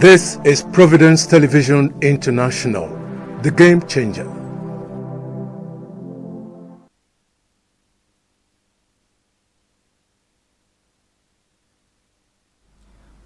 This is Providence Television International, the game changer.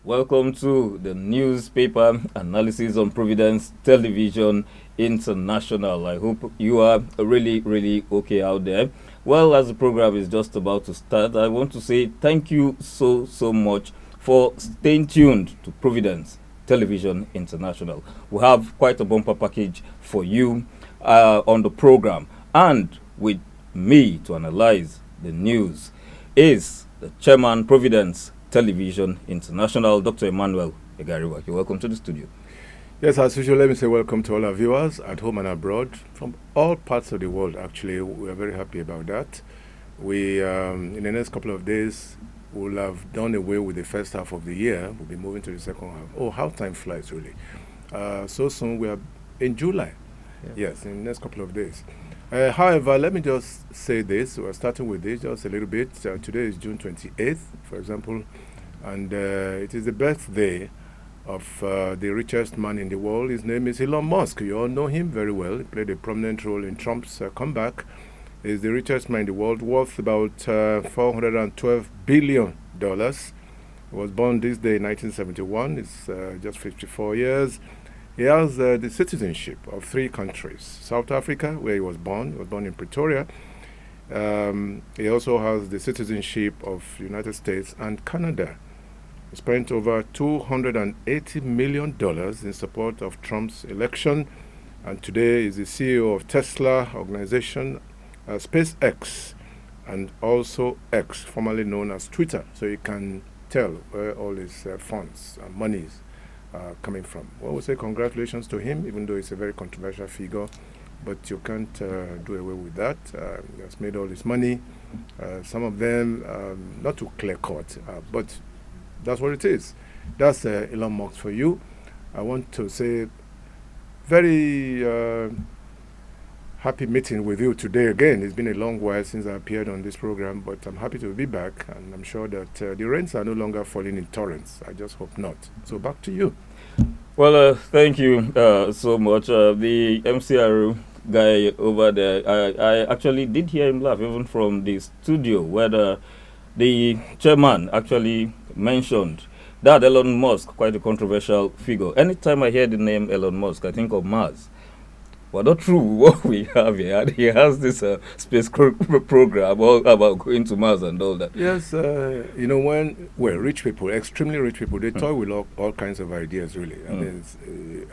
Welcome to the newspaper analysis on Providence Television International. I hope you are really okay out there. Well, as the program is just about to start, I want to say thank you so much for staying tuned to Providence Television International. We have quite a bumper package for you on the program, and with me to analyze the news is the chairman, Providence Television International, Dr. Emmanuel Egariwa. You're welcome to the studio. Yes, as usual, let me say welcome to all our viewers at home and abroad from all parts of the world. Actually, we are very happy about that. We, in the next couple of days, we'll have done away with the first half of the year. We'll be moving to the second half. Oh, how time flies, really. So soon, we are in July. Yeah. Yes, in the next couple of days. However, let me just say this. We're starting with this just a little bit. Today is June 28th, for example, and it is the birthday of the richest man in the world. His name is Elon Musk. You all know him very well. He played a prominent role in Trump's comeback. He's the richest man in the world, worth about $412 billion. He was born this day in 1971. He's just 54 years. He has the citizenship of 3 countries. South Africa, where he was born in Pretoria. He also has the citizenship of United States and Canada. He spent over $280 million in support of Trump's election, and today is the CEO of Tesla organization, SpaceX, and also X, formerly known as Twitter. So you can tell where all his funds and monies coming from. Well, we say congratulations to him, even though he's a very controversial figure, but you can't do away with that. He has made all his money, some of them not too clear cut, but that's what it is. That's Elon Musk for you. I want to say very happy meeting with you today again. It's been a long while since I appeared on this program, but I'm happy to be back, and I'm sure that the rains are no longer falling in torrents. I just hope not. So back to you. Well, thank you so much. The MCR guy over there, I actually did hear him laugh even from the studio, where the chairman actually mentioned that Elon Musk, quite a controversial figure. Anytime I hear the name Elon Musk, I think of Mars. Well, not true what we have here. He has this space program all about going to Mars and all that. Yes, you know, rich people, extremely rich people, they toy with all kinds of ideas, really. I mean,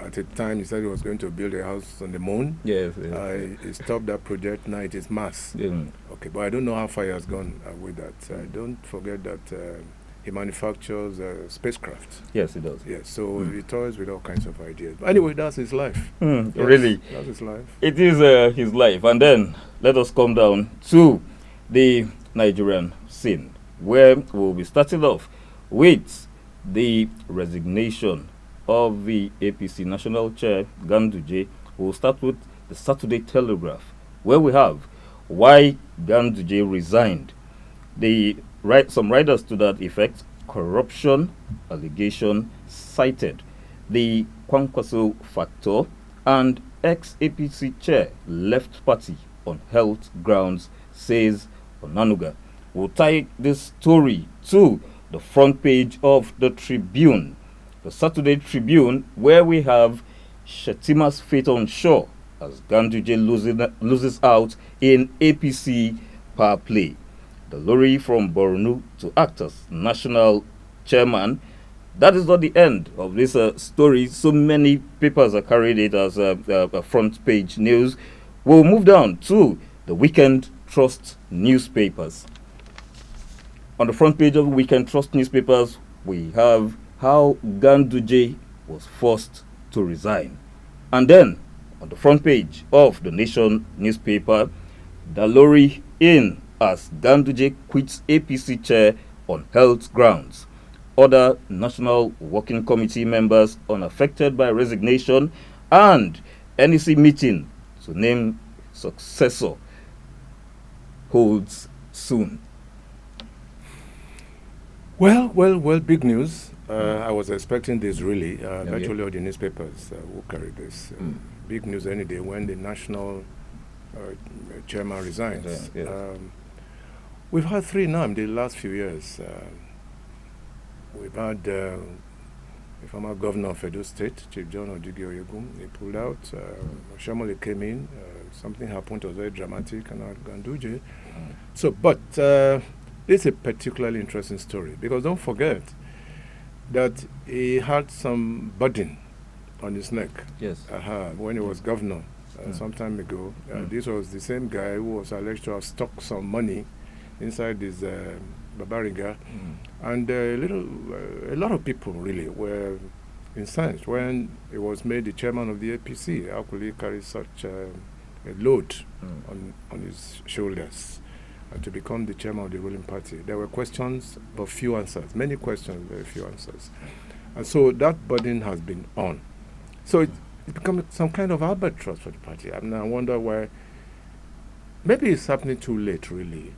at the time, he said he was going to build a house on the moon. Yes. He stopped that project. Now it is Mars. Okay, but I don't know how far he has gone with that. Don't forget that he manufactures spacecraft. Yes, he does. Yes, so he toys with all kinds of ideas. But anyway, that's his life. Yes, really? That's his life. It is his life. And then let us come down to the Nigerian scene, where we'll be starting off with the resignation of the APC National Chair, Ganduje. We'll start with the Saturday Telegraph, where we have why Ganduje resigned. Some writers to that effect, corruption allegation cited, the Kwankwaso factor, and ex-APC chair left party on health grounds, says Onanuga. We'll tie this story to the front page of the Tribune, the Saturday Tribune, where we have Shetima's fate on shore as Ganduje loses out in APC power play. The lorry from Borno to act as national chairman. That is not the end of this story. So many papers are carried it as a front page news. We'll move down to the Weekend Trust newspapers. On the front page of Weekend Trust newspapers, we have how Ganduje was forced to resign. And then, on the front page of the Nation newspaper, the lorry in as Ganduje quits APC chair on health grounds. Other National Working Committee members unaffected by resignation, and NEC meeting to name successor holds soon. Well, big news. I was expecting this really. Okay. Virtually all the newspapers will carry this. Big news any day when the national chairman resigns. Yes. We've had three now in the last few years. We've had the former governor of Edo State, Chief John Odugi Oyegun. He pulled out. Oshiomhole came in. Something happened. It was very dramatic, and Ganduje. So, but it's a particularly interesting story because don't forget that he had some burden on his neck. Yes. When he was governor some time ago. This was the same guy who was alleged to have stuck some money inside his Babariga, and a lot of people really were incensed when he was made the chairman of the APC. How could he carry such a load on his shoulders to become the chairman of the ruling party? There were questions, but few answers. Many questions, very few answers. And so that burden has been on. So it become some kind of albatross for the party. I mean, I wonder why. Maybe it's happening too late, really.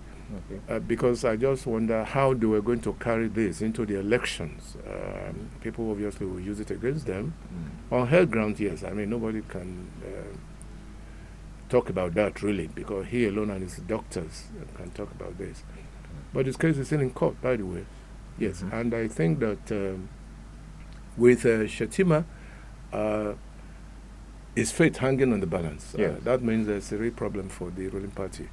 Okay. Because I just wonder how they were going to carry this into the elections. People obviously will use it against them. On held ground, yes. I mean, nobody can talk about that, really, because he alone and his doctors can talk about this. But his case is still in court, by the way. Yes, and I think that with Shettima, his fate hanging on the balance. Yes. That means there's a real problem for the ruling party.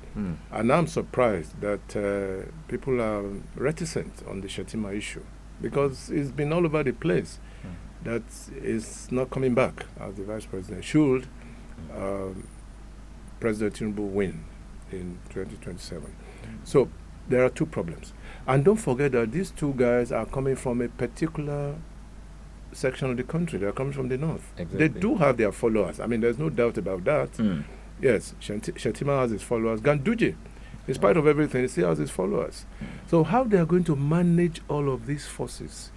And I'm surprised that people are reticent on the Shettima issue because it's been all over the place. That is not coming back as the vice president. Should President Tinubu win in 2027? So there are two problems. And don't forget that these two guys are coming from a particular section of the country. They are coming from the north. Exactly. They do have their followers. I mean, there's no doubt about that. Yes, Shettima has his followers. Ganduje, in spite of everything, he still has his followers. So how they are going to manage all of these forces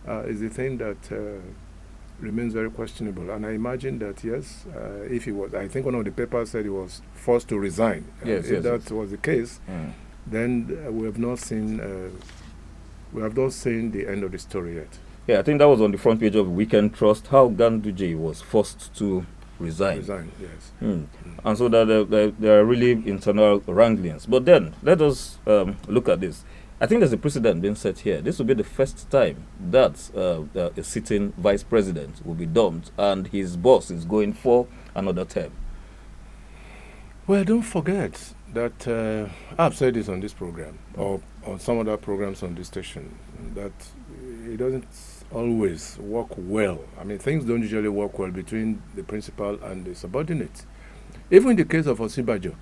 is the thing that remains very questionable. And I imagine that, yes, if he was, I think one of the papers said he was forced to resign. If that was the case, then we have not seen the end of the story yet. Yeah, I think that was on the front page of Weekend Trust, how Ganduje was forced to resign. Yes. And so that there are really internal wranglings. But then, let us look at this. I think there's a precedent being set here. This will be the first time that a sitting vice president will be dumped and his boss is going for another term. Well, don't forget that I've said this on this program or on some other programs on this station, that it doesn't always work well. I mean, things don't usually work well between the principal and the subordinate. Even in the case of Osinbajo,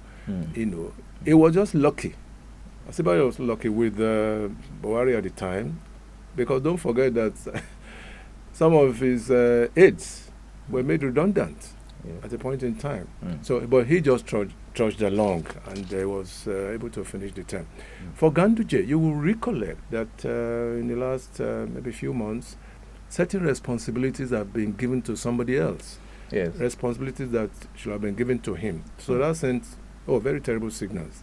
it was just lucky. Osinbajo was lucky with Buhari at the time, because don't forget that some of his aides were made redundant at a point in time. So, but he just trudged along and was able to finish the term. For Ganduje, you will recollect that in the last maybe few months, certain responsibilities have been given to somebody else. Yes. Responsibilities that should have been given to him. So that sent very terrible signals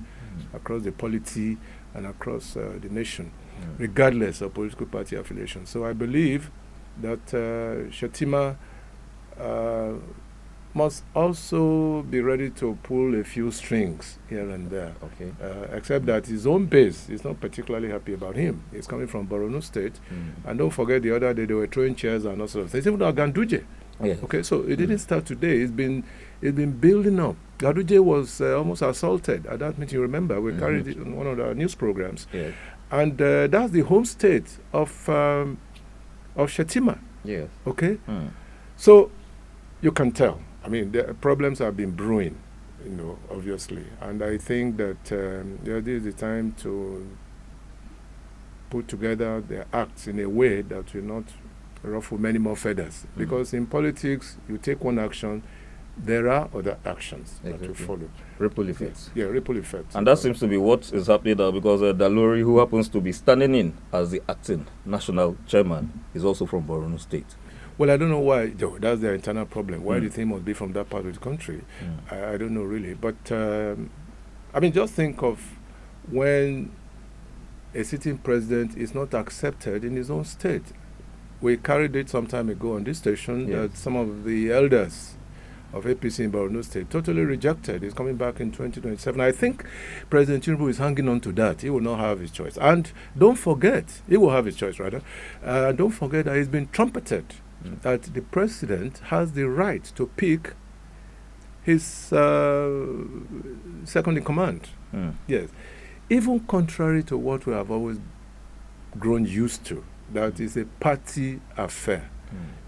across the polity and across the nation, regardless of political party affiliation. So I believe that Shettima must also be ready to pull a few strings here and there. Okay. Except that his own base is not particularly happy about him. He's coming from Borno State. And don't forget, the other day they were throwing chairs and all sorts of things. Even though Ganduje. Yes. Okay, so it didn't start today. It's been building up. Ganduje was almost assaulted at that meeting. Remember, we carried it on one of our news programs. Yes. And that's the home state of Shettima. Yes. Okay? So you can tell. I mean, the problems have been brewing, obviously. And I think that this is the time to put together the acts in a way that will not ruffle many more feathers. Because in politics, you take one action, there are other actions that will follow. Ripple effects. Yeah, ripple effects. And that seems to be what is happening now, because Dalori, who happens to be standing in as the acting national chairman, is also from Borno State. Well, I don't know why, Joe. That's their internal problem. Why the thing must be from that part of the country, I don't know really. But, I mean, just think of when a sitting president is not accepted in his own state. We carried it some time ago on this station Yes. that some of the elders of APC in Borno State totally rejected. He's coming back in 2027. I think President Tinubu is hanging on to that. He will not have his choice. And don't forget, he will have his choice, rather. Don't forget that he's been trumpeted that the president has the right to pick his second in command. Yes. Even contrary to what we have always grown used to, that is a party affair.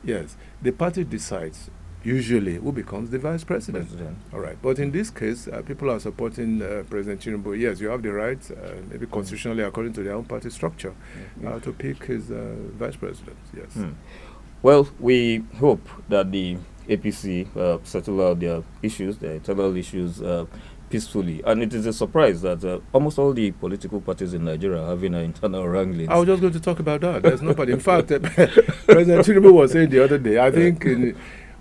Yes. The party decides usually who becomes the vice president. All right. But in this case, people are supporting President Tinubu. Yes, you have the right, maybe constitutionally according to their own party structure, to pick his vice president. Yes. Well, we hope that the APC settle out their issues, their internal issues, peacefully. And it is a surprise that almost all the political parties in Nigeria are having an internal wrangling. I was just going to talk about that. There's nobody. In fact, President Tinubu was saying the other day, I think,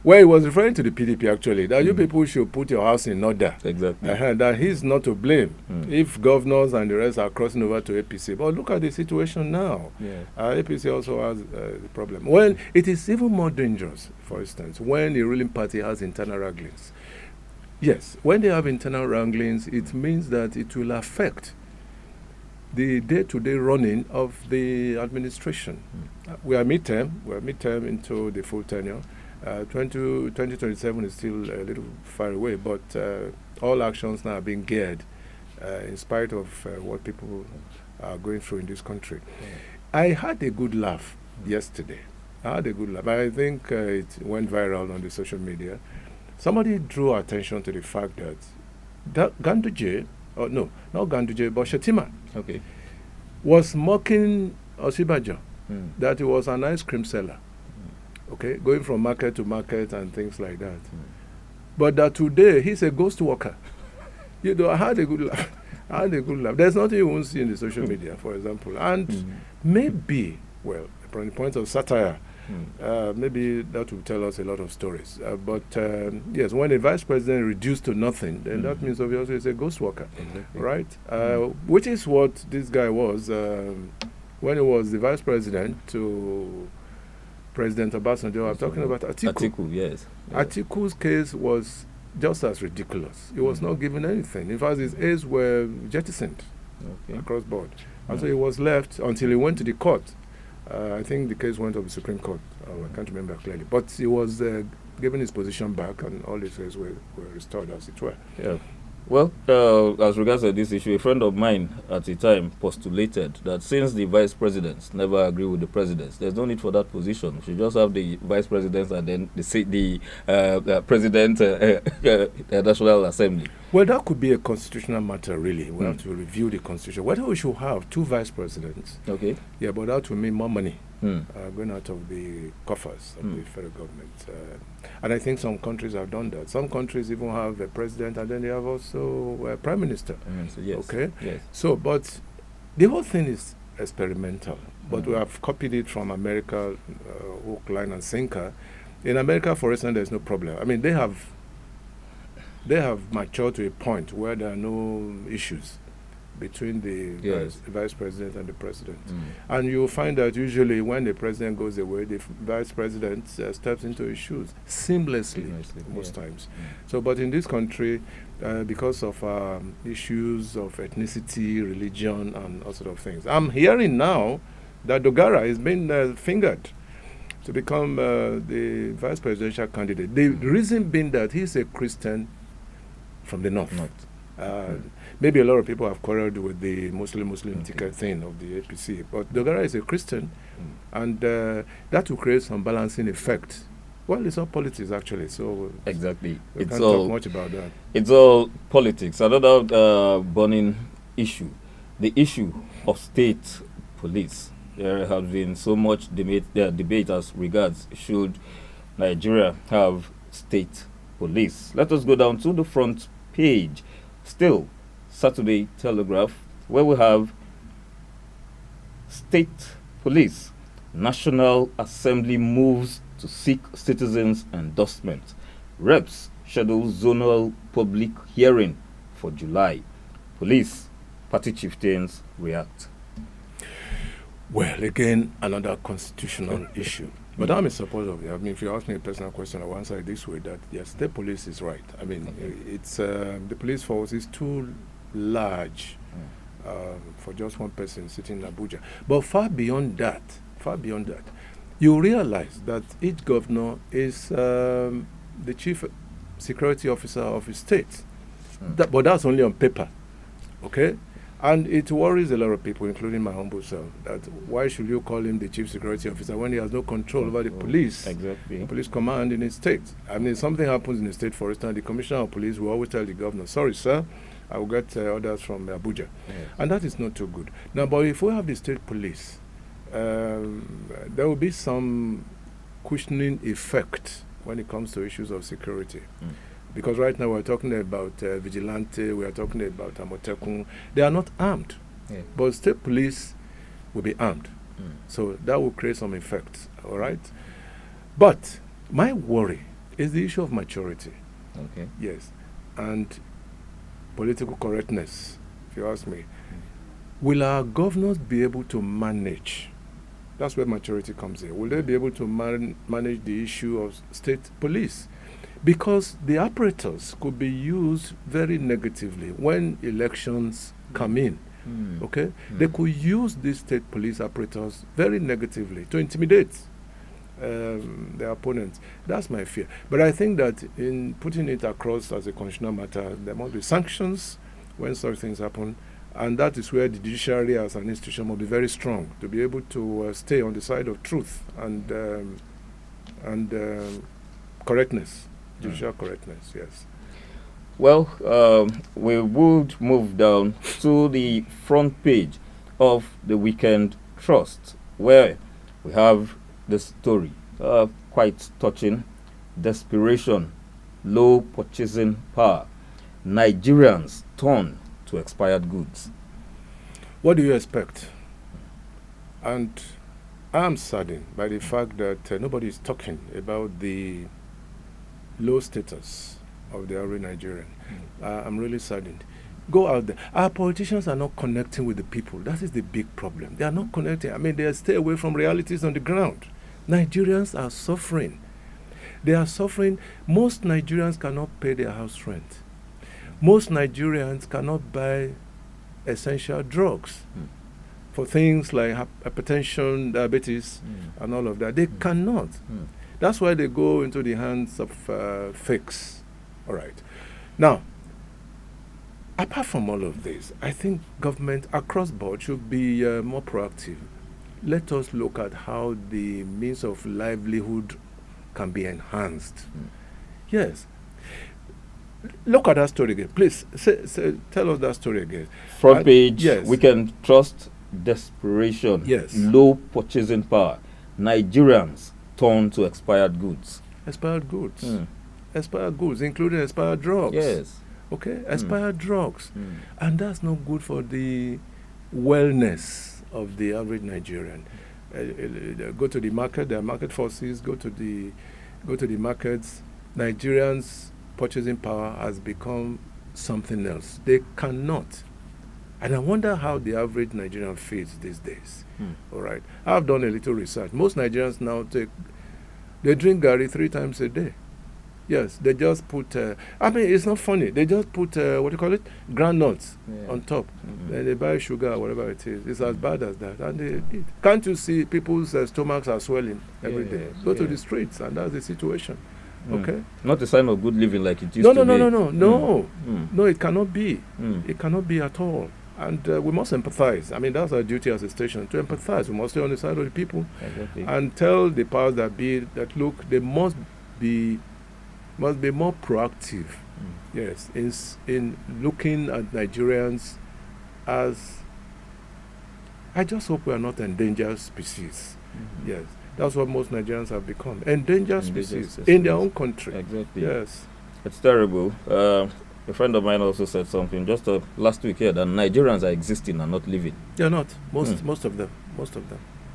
he was referring to the PDP actually, that you people should put your house in order. Exactly. That he's not to blame if governors and the rest are crossing over to APC. But look at the situation now. APC also has the problem. When it is even more dangerous, for instance, when the ruling party has internal wranglings. Yes, when they have internal wranglings, it means that it will affect the day-to-day running of the administration. We are midterm into the full tenure. 2027 is still a little far away, but all actions now are being geared in spite of what people are going through in this country. I had a good laugh yesterday. I think it went viral on the social media. Somebody drew attention to the fact that Ganduje, no, not Ganduje, but Shetima, was mocking Osibajo that he was an ice cream seller. Okay, going from market to market and things like that. But that today he's a ghost worker. I had a good laugh. There's nothing you won't see in the social media, for example. And maybe, well, from the point of satire, maybe that will tell us a lot of stories. But yes, when a vice president reduced to nothing, then that means obviously he's a ghost worker, right? Which is what this guy was when he was the vice president to President Obasanjo. I'm talking about Atiku. Atiku, yes. Atiku's case was just as ridiculous. He was not given anything. In fact, his aides were jettisoned across board. And so he was left until he went to the court. I think the case went to the Supreme Court. I can't remember clearly. But he was given his position back and all his aides were restored, as it were. Yeah. Well, as regards to this issue, a friend of mine at the time postulated that since the vice presidents never agree with the presidents, there's no need for that position. We should just have the vice presidents and then the president, National Assembly. Well, that could be a constitutional matter, really. We have to review the constitution. Whether we should have two vice presidents. Okay. Yeah, but that will mean more money going out of the coffers of the federal government. And I think some countries have done that. Some countries even have a president and then they have also a prime minister. Yes. Okay? Yes. So, but the whole thing is experimental. But we have copied it from America, hook, line, and sinker. In America, for instance, there's no problem. I mean, they have matured to a point where there are no issues between the vice president and the president. And you'll find that usually when the president goes away, the vice president steps into his shoes seamlessly most times. So, but in this country, because of issues of ethnicity, religion, and all sort of things, I'm hearing now that Dogara is being fingered to become the vice presidential candidate. The reason being that he's a Christian from the north. Maybe a lot of people have quarreled with the Muslim ticket thing of the APC, but Dogara is a Christian, and that will create some balancing effect. Well, it's all politics actually, so exactly. We can't talk much about that. It's all politics. Another burning issue, the issue of state police. There has been so much debate as regards should Nigeria have state police. Let us go down to the front page. Still, Saturday Telegraph, where we have state police. National Assembly moves to seek citizens' endorsement. Reps schedule zonal public hearing for July. Police party chieftains react. Well, again, another constitutional issue. But I'm in support of it. I mean, if you ask me a personal question, I will answer it this way: that yes, the police is right. I mean, it's the police force is too large for just one person sitting in Abuja. But far beyond that, you realize that each governor is the chief security officer of his state. But that's only on paper, okay? And it worries a lot of people, including my humble self, that why should you call him the chief security officer when he has no control over the police, the police command in his state? I mean, if something happens in the state, for instance, the commissioner of police will always tell the governor, sorry, sir, I will get orders from Abuja. Yes. And that is not too good. Now, but if we have the state police, there will be some cushioning effect when it comes to issues of security. Because right now we're talking about vigilante, we are talking about Amotekun. They are not armed, but state police will be armed. So that will create some effect, all right? But my worry is the issue of maturity. Okay. Yes. And political correctness, if you ask me. Will our governors be able to manage? That's where maturity comes in. Will they be able to manage the issue of state police? Because the apparatus could be used very negatively when elections come in. Okay? They could use these state police apparatus very negatively to intimidate their opponents. That's my fear. But I think that in putting it across as a constitutional matter, there must be sanctions when such things happen. And that is where the judiciary as an institution must be very strong to be able to stay on the side of truth and correctness. Judicial correctness, yes. Well, we would move down to the front page of the Weekend Trust, where we have the story, quite touching: desperation, low purchasing power, Nigerians turn to expired goods. What do you expect? And I'm saddened by the fact that nobody is talking about the low status of the average Nigerian. I'm really saddened. Go out there. Our politicians are not connecting with the people. That is the big problem. They are not connecting. I mean, they stay away from realities on the ground. Nigerians are suffering. They are suffering. Most Nigerians cannot pay their house rent. Most Nigerians cannot buy essential drugs for things like hypertension, diabetes, and all of that. They cannot. That's why they go into the hands of fakes. All right. Now, apart from all of this, I think government across board should be more proactive. Let us look at how the means of livelihood can be enhanced. Yes. Look at that story again. Please, tell us that story again. Front page, yes. Weekend Trust, desperation, yes. Low purchasing power, Nigerians turn to expired goods. Expired goods. Expired goods, including expired drugs. Yes. Okay, expired drugs. And that's not good for the wellness of the average Nigerian. Go to the market, there are market forces, go to the markets. Nigerians' purchasing power has become something else. They cannot. And I wonder how the average Nigerian feels these days. All right. I've done a little research. Most Nigerians now they drink Gary 3 times a day. Yes, they just put, I mean, it's not funny. They just put, what do you call it? Groundnuts on top. Then they buy sugar or whatever it is. It's as bad as that. And they eat. Can't you see people's stomachs are swelling every day? Go to the streets, and that's the situation. Okay? Not a sign of good living like it used to be. No, it cannot be. It cannot be at all. And we must empathize. I mean, that's our duty as a station, to empathize. We must stay on the side of the people and tell the powers that be that, look, they must be more proactive, yes, in looking at Nigerians as, I just hope we are not endangered species. Yes, that's what most Nigerians have become, endangered species in their own country. Exactly. Yes. It's terrible. A friend of mine also said something just last week here, that Nigerians are existing and not living. They're not. Most of them.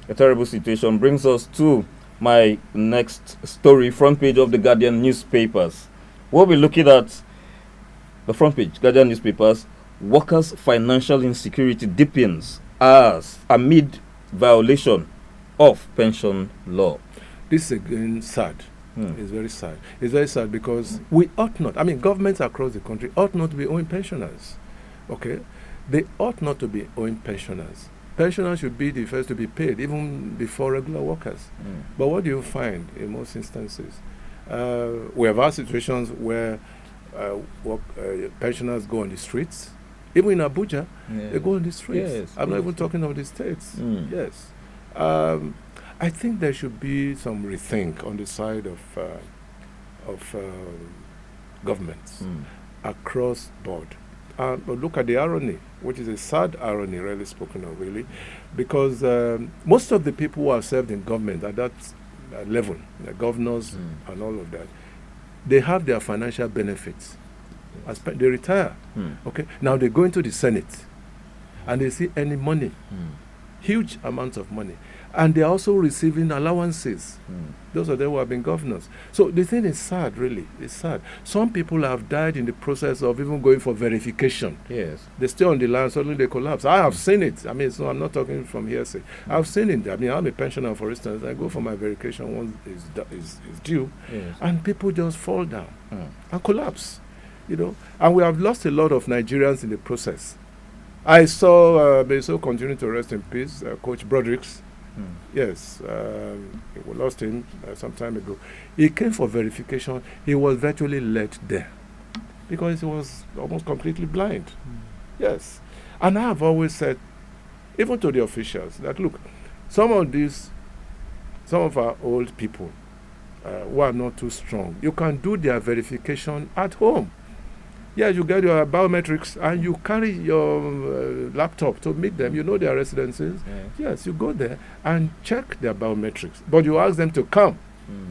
A terrible situation brings us to my next story, front page of the Guardian newspapers. We'll be looking at the front page, Guardian newspapers. Workers' financial insecurity deepens as amid violation of pension law. This is again sad. Hmm. It's very sad. It's very sad because we ought not, I mean, governments across the country ought not to be owing pensioners. Okay? They ought not to be owing pensioners. Pensioners should be the first to be paid, even before regular workers. But what do you find in most instances? We have had situations where pensioners go on the streets. Even in Abuja, they go on the streets. Yes, I'm not even talking of the states. Yes. I think there should be some rethink on the side of governments across board. But look at the irony, which is a sad irony, really spoken of, really, because most of the people who are served in government at that level, the governors and all of that, they have their financial benefits. They retire. Okay. Now they go into the Senate, and they see any money, huge amounts of money, and they are also receiving allowances. Those of them who have been governors. So the thing is sad, really. It's sad. Some people have died in the process of even going for verification. Yes. They stay on the line, suddenly they collapse. I have seen it. I mean, so I'm not talking from hearsay. I've seen it. I mean, I'm a pensioner, for instance. I go for my verification once is due, and people just fall down and collapse. You know, and we have lost a lot of Nigerians in the process. I saw, may so continue to rest in peace, Coach Brodericks. Yes, we lost him some time ago. He came for verification. He was virtually left there because he was almost completely blind. Yes, and I have always said, even to the officials, that look, some of our old people who are not too strong, you can do their verification at home. Yes, you get your biometrics and you carry your laptop to meet them. You know their residences. Yes, you go there and check their biometrics. But you ask them to come.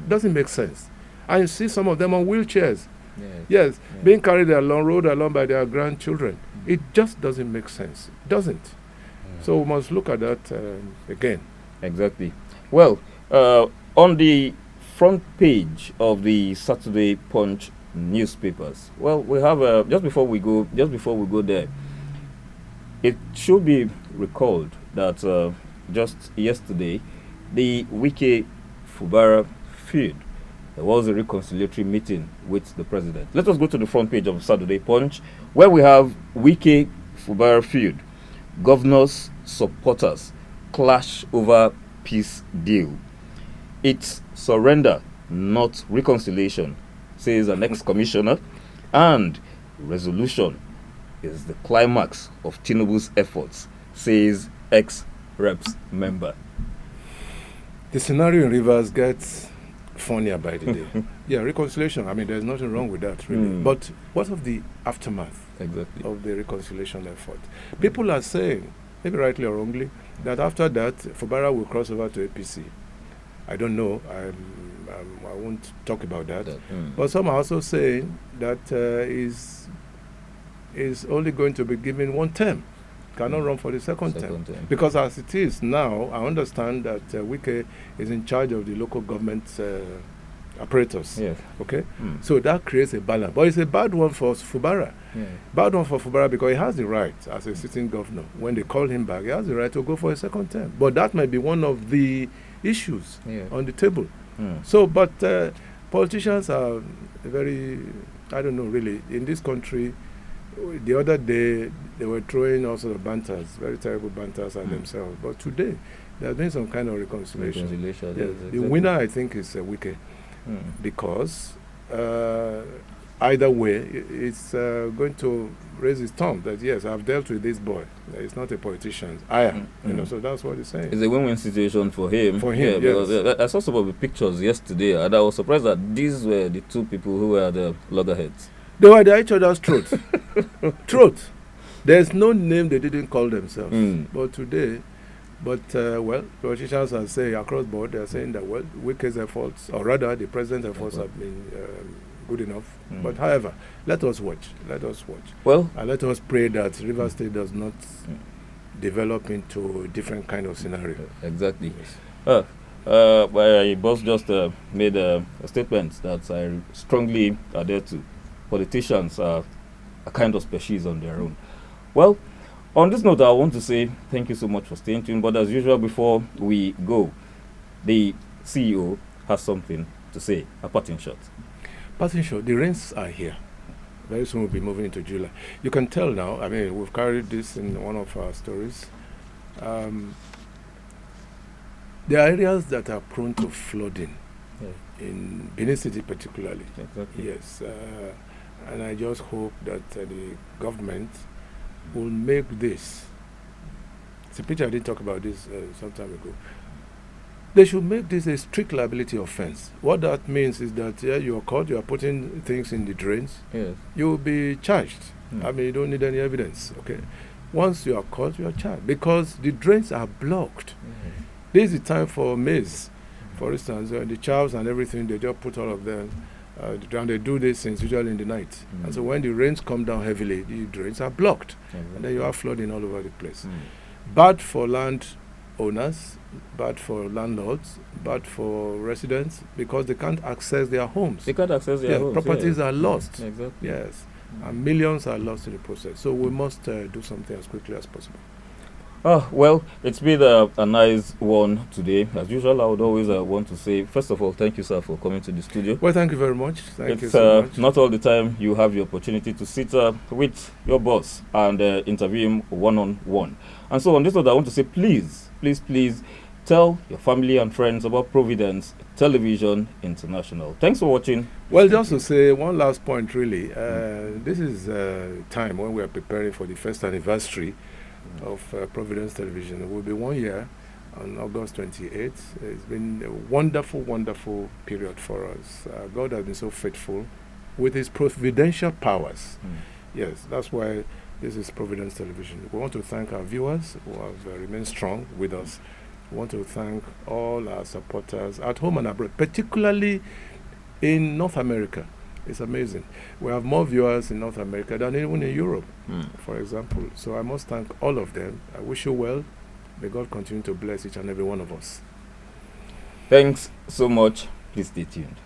Doesn't make sense. And you see some of them on wheelchairs. Yes, being carried along, rode along by their grandchildren. It just doesn't make sense. It doesn't. So we must look at that again. Exactly. Well, on the front page of the Saturday Punch newspapers, well, we have just before we go there, it should be recalled that just yesterday, the Wike Fubara feud, there was a reconciliatory meeting with the president. Let us go to the front page of Saturday Punch, where we have Wike Fubara feud. Governors, supporters clash over peace deal. It's surrender, not reconciliation, says an ex-commissioner, and resolution is the climax of Tinubu's efforts, says ex-reps member. The scenario in Rivers gets funnier by the day. Yeah, reconciliation, I mean, there's nothing wrong with that, really. But what of the aftermath of the reconciliation effort? People are saying, maybe rightly or wrongly, that after that, Fubara will cross over to APC. I don't know. I won't talk about that. But some are also saying that is only going to be given one term. Cannot run for the second term. Because as it is now, I understand that Wike is in charge of the local government apparatus. Yes. Okay? So that creates a balance. But it's a bad one for Fubara. Bad one for Fubara because he has the right, as a sitting governor, when they call him back, he has the right to go for a second term. But that might be one of the issues on the table. So, but politicians are very, I don't know really, in this country, the other day they were throwing all sorts of banters, very terrible banters at themselves. But today, they are doing some kind of reconciliation. Yes. Exactly. The winner, I think, is Wike, because either way, it's going to raise his thumb that, yes, I've dealt with this boy. He's not a politician. I am. You know, so that's what he's saying. It's a win-win situation for him. For him, yes. Because I saw some of the pictures yesterday, and I was surprised that these were the two people who were the loggerheads. They were at each other's throat. Truth. There's no name they didn't call themselves. But today, well, politicians are saying across board, they're saying that, well, Wike's efforts, or rather the president's efforts have been good enough. But however, let us watch. Well, and let us pray that Rivers State does not develop into a different kind of scenario. Exactly. Yes. My boss just made a statement that I strongly adhere to. Politicians are a kind of species on their own. Well, On this note, I want to say thank you so much for staying tuned. But as usual, before we go, the CEO has something to say. A parting shot. Parting shot. The rains are here. Very soon we'll be moving into July. You can tell now. I mean, we've carried this in one of our stories. There are areas that are prone to flooding. Yeah. In Benin City, particularly. Exactly. Yes. And I just hope that the government will make this. It's a picture I didn't talk about this some time ago. They should make this a strict liability offense. What that means is that you are caught, you are putting things in the drains, yes, you will be charged. I mean, you don't need any evidence. Okay. Once you are caught, you are charged because the drains are blocked. This is the time for maize, for instance, the chaffs and everything. They just put all of them. And they do these things usually in the night. And so when the rains come down heavily, the drains are blocked. And then you have flooding all over the place. Bad for land owners, bad for landlords, bad for residents because they can't access their homes. They can't access their homes. Properties are lost. Exactly. Yes. And millions are lost in the process. So we must do something as quickly as possible. Oh, well, it's been a nice one today. As usual, I would always want to say, first of all, thank you, sir, for coming to the studio. Well, thank you very much. Thank you so much. Not all the time you have the opportunity to sit with your boss and interview him one-on-one. And so on this note, I want to say, please tell your family and friends about Providence Television International. Thanks for watching. Well, just to say one last point, really. This is a time when we are preparing for the first anniversary of Providence Television. It will be 1 year on August 28th. It's been a wonderful, wonderful period for us. God has been so faithful with his providential powers. Yes, that's why this is Providence Television. We want to thank our viewers who have remained strong with us. We want to thank all our supporters at home and abroad, particularly in North America. It's amazing. We have more viewers in North America than even in Europe, for example. So I must thank all of them. I wish you well. May God continue to bless each and every one of us. Thanks so much. Please stay tuned.